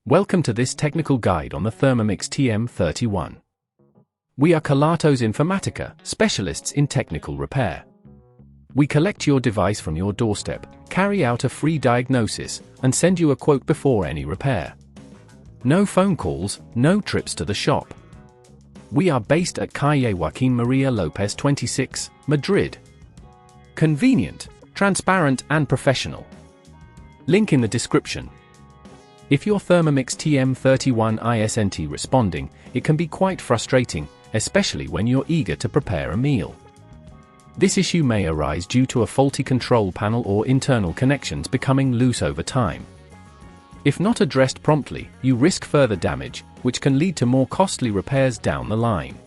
Welcome to this technical guide on the Thermomix TM31. We are Kelatos Informatica, specialists in technical repair. We collect your device from your doorstep, carry out a free diagnosis, and send you a quote before any repair. No phone calls, no trips to the shop. We are based at Calle Joaquín María López 26, Madrid. Convenient, transparent and professional. Link in the description. If your Thermomix TM31 isn't responding, it can be quite frustrating, especially when you're eager to prepare a meal. This issue may arise due to a faulty control panel or internal connections becoming loose over time. If not addressed promptly, you risk further damage, which can lead to more costly repairs down the line.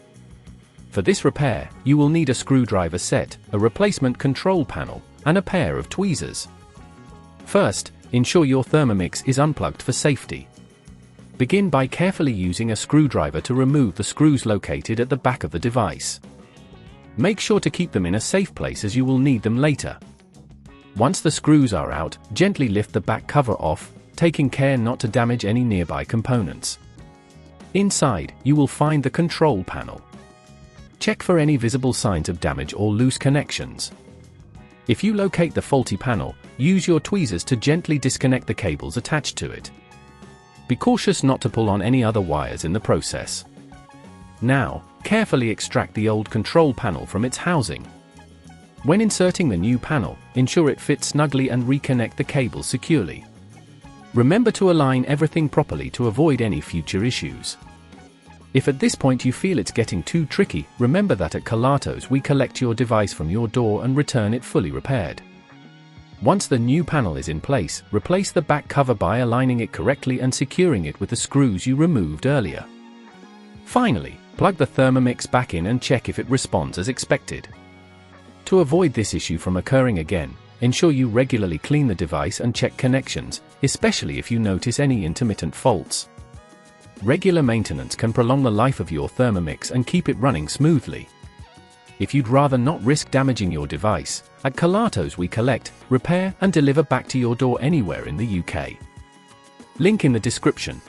For this repair, you will need a screwdriver set, a replacement control panel, and a pair of tweezers. First, ensure your Thermomix is unplugged for safety. Begin by carefully using a screwdriver to remove the screws located at the back of the device. Make sure to keep them in a safe place as you will need them later. Once the screws are out, gently lift the back cover off, taking care not to damage any nearby components. Inside, you will find the control panel. Check for any visible signs of damage or loose connections. If you locate the faulty panel, use your tweezers to gently disconnect the cables attached to it. Be cautious not to pull on any other wires in the process. Now, carefully extract the old control panel from its housing. When inserting the new panel, ensure it fits snugly and reconnect the cables securely. Remember to align everything properly to avoid any future issues. If at this point you feel it's getting too tricky, remember that at Kelatos we collect your device from your door and return it fully repaired. Once the new panel is in place, replace the back cover by aligning it correctly and securing it with the screws you removed earlier. Finally, plug the Thermomix back in and check if it responds as expected. To avoid this issue from occurring again, ensure you regularly clean the device and check connections, especially if you notice any intermittent faults. Regular maintenance can prolong the life of your Thermomix and keep it running smoothly. If you'd rather not risk damaging your device, at Kelatos we collect, repair and deliver back to your door anywhere in the UK. Link in the description.